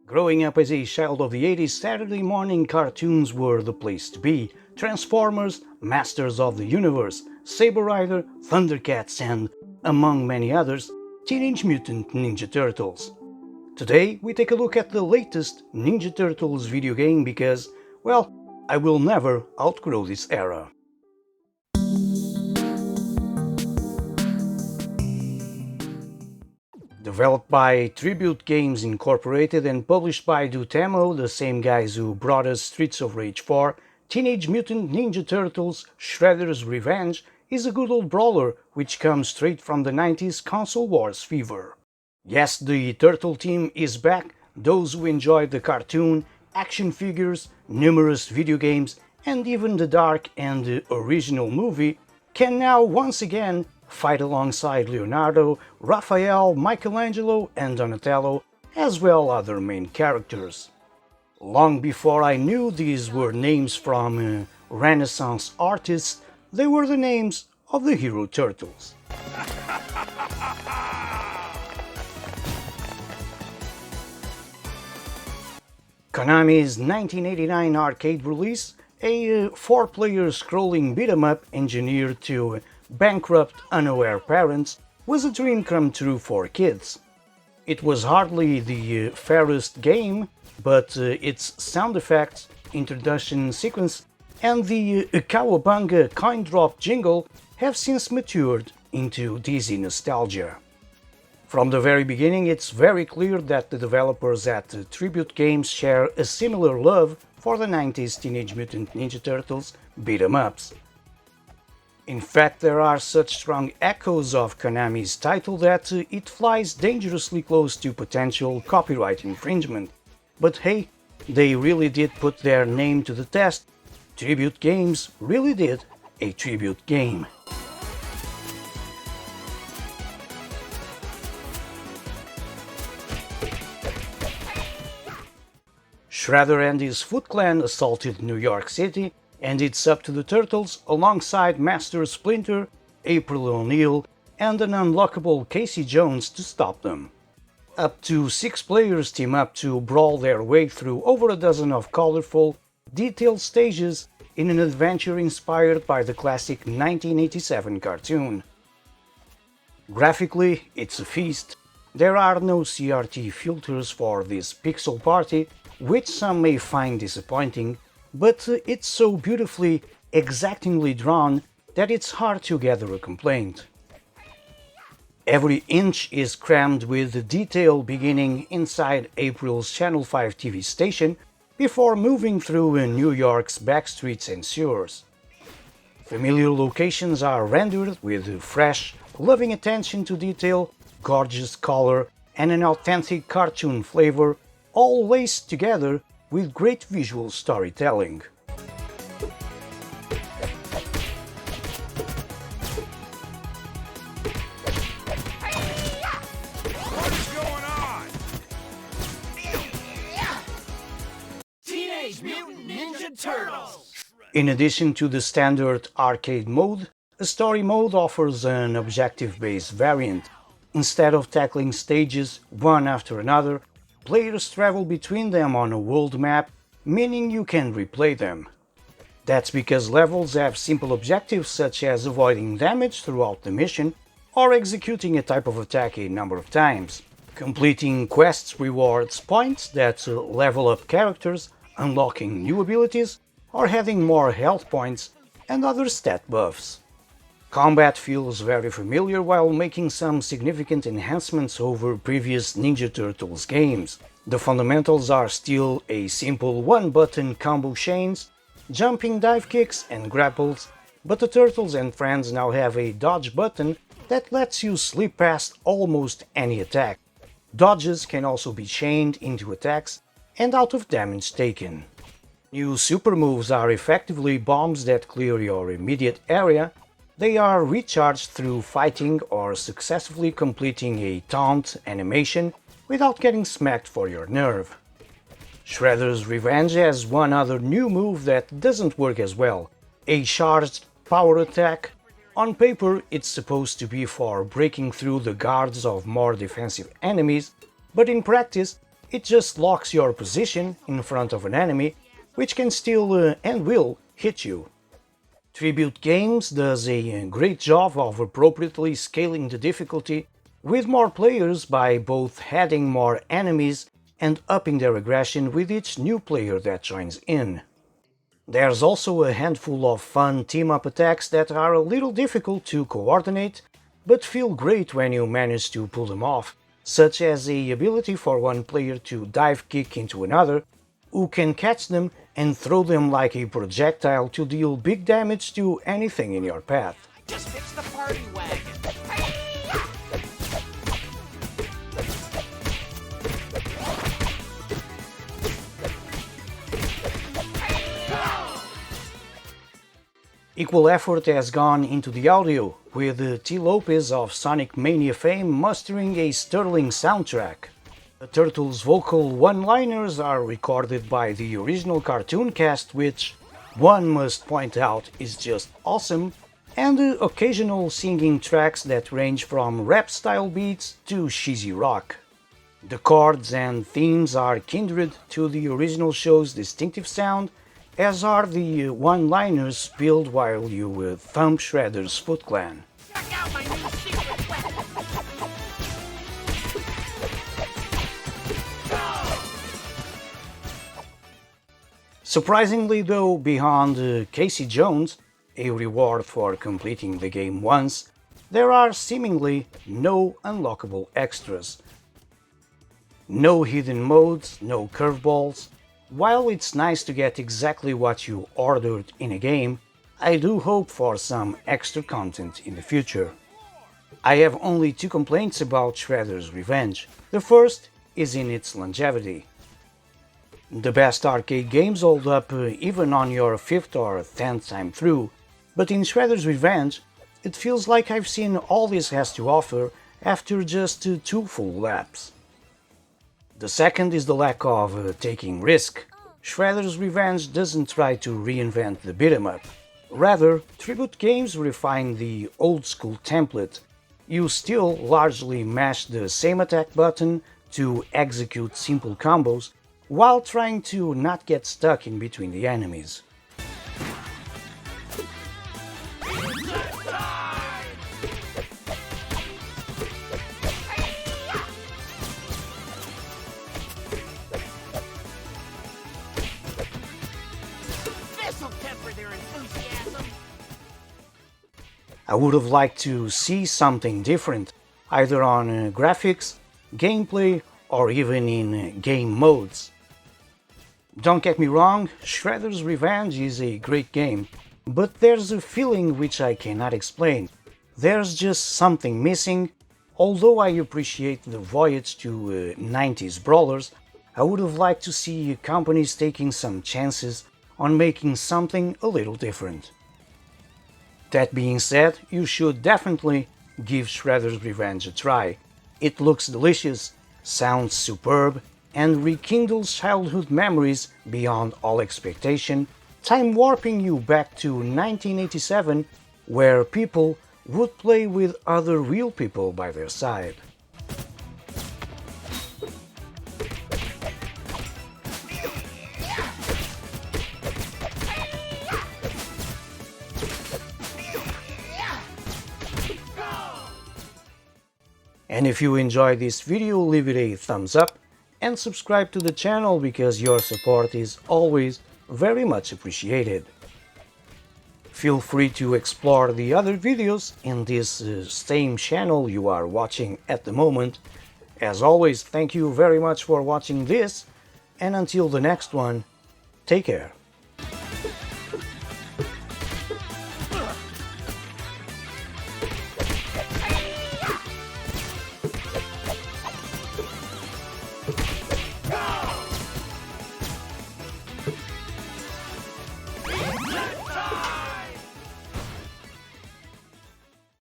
Growing up as a child of the 80s, Saturday morning cartoons were the place to be. Transformers, Masters of the Universe, Saber Rider, Thundercats and, among many others, Teenage Mutant Ninja Turtles. Today we take a look at the latest Ninja Turtles video game because, well, I will never outgrow this era. Developed by Tribute Games Incorporated and published by Dotemu, the same guys who brought us Streets of Rage 4, Teenage Mutant Ninja Turtles Shredder's Revenge is a good old brawler which comes straight from the 90s console wars fever. Yes, the Turtle team is back, those who enjoyed the cartoon, action figures, numerous video games, and even the dark and original movie can now once again fight alongside Leonardo, Raphael, Michelangelo and Donatello, as well other main characters. Long before I knew these were names from Renaissance artists, they were the names of the hero turtles. Konami's 1989 arcade release, a 4-player scrolling beat-em-up engineered to bankrupt, unaware parents, was a dream come true for kids. It was hardly the fairest game, but its sound effects, introduction sequence, and the Cowabunga coin drop jingle have since matured into dizzy nostalgia. From the very beginning, it's very clear that the developers at Tribute Games share a similar love for the 90s Teenage Mutant Ninja Turtles beat-em-ups. In fact, there are such strong echoes of Konami's title that it flies dangerously close to potential copyright infringement. But hey, they really did put their name to the test. Tribute Games really did a tribute game. Shredder and his Foot Clan assaulted New York City, and it's up to the Turtles, alongside Master Splinter, April O'Neil, and an unlockable Casey Jones to stop them. Up to 6 players team up to brawl their way through over a dozen of colorful, detailed stages in an adventure inspired by the classic 1987 cartoon. Graphically, it's a feast. There are no CRT filters for this pixel party, which some may find disappointing, but it's so beautifully, exactingly drawn that it's hard to gather a complaint. Every inch is crammed with detail, beginning inside April's Channel 5 TV station before moving through New York's backstreets and sewers. Familiar locations are rendered with fresh, loving attention to detail, gorgeous color, and an authentic cartoon flavor, all laced together with great visual storytelling. What is going on? Teenage Mutant Ninja Turtles! In addition to the standard arcade mode, a story mode offers an objective-based variant. Instead of tackling stages one after another, players travel between them on a world map, meaning you can replay them. That's because levels have simple objectives such as avoiding damage throughout the mission or executing a type of attack a number of times. Completing quests rewards points that level up characters, unlocking new abilities, or having more health points and other stat buffs. Combat feels very familiar while making some significant enhancements over previous Ninja Turtles games. The fundamentals are still a simple one-button combo chains, jumping dive kicks and grapples, but the Turtles and friends now have a dodge button that lets you slip past almost any attack. Dodges can also be chained into attacks and out of damage taken. New super moves are effectively bombs that clear your immediate area. They are recharged through fighting or successfully completing a taunt animation without getting smacked for your nerve. Shredder's Revenge has one other new move that doesn't work as well, a charged power attack. On paper, it's supposed to be for breaking through the guards of more defensive enemies, but in practice, It just locks your position in front of an enemy, which can still and will hit you. Tribute Games does a great job of appropriately scaling the difficulty with more players by both adding more enemies and upping their aggression with each new player that joins in. There's also a handful of fun team-up attacks that are a little difficult to coordinate, but feel great when you manage to pull them off, such as the ability for one player to dive kick into another, who can catch them and throw them like a projectile to deal big damage to anything in your path. Just fix the party wagon. Equal effort has gone into the audio, with T. Lopez of Sonic Mania fame mastering a sterling soundtrack. The Turtles' vocal one-liners are recorded by the original cartoon cast, which, one must point out, is just awesome, and occasional singing tracks that range from rap-style beats to cheesy rock. The chords and themes are kindred to the original show's distinctive sound, as are the one-liners spilled while you thump Shredder's Foot Clan. Check out my new secret weapon. Surprisingly though, beyond Casey Jones, a reward for completing the game once, there are seemingly no unlockable extras. No hidden modes, no curveballs. While it's nice to get exactly what you ordered in a game, I do hope for some extra content in the future. I have only two complaints about Shredder's Revenge. The first is in its longevity. The best arcade games hold up even on your 5th or 10th time through, but in Shredder's Revenge, it feels like I've seen all this has to offer after just 2 full laps. The second is the lack of taking risk. Shredder's Revenge doesn't try to reinvent the beat-em-up. Rather, Tribute Games refine the old-school template. You still largely mash the same attack button to execute simple combos, while trying to not get stuck in between the enemies. This'll temper their enthusiasm. I would have liked to see something different, either on graphics, gameplay, or even in game modes. Don't get me wrong, Shredder's Revenge is a great game, but there's a feeling which I cannot explain. There's just something missing. Although I appreciate the voyage to 90s Brawlers, I would have liked to see companies taking some chances on making something a little different. That being said, you should definitely give Shredder's Revenge a try. It looks delicious, sounds superb, and rekindles childhood memories beyond all expectation, time warping you back to 1987, where people would play with other real people by their side. And if you enjoyed this video, leave it a thumbs up and subscribe to the channel because your support is always very much appreciated. Feel free to explore the other videos in this same channel you are watching at the moment. As always, thank you very much for watching this, and until the next one, take care. Hey!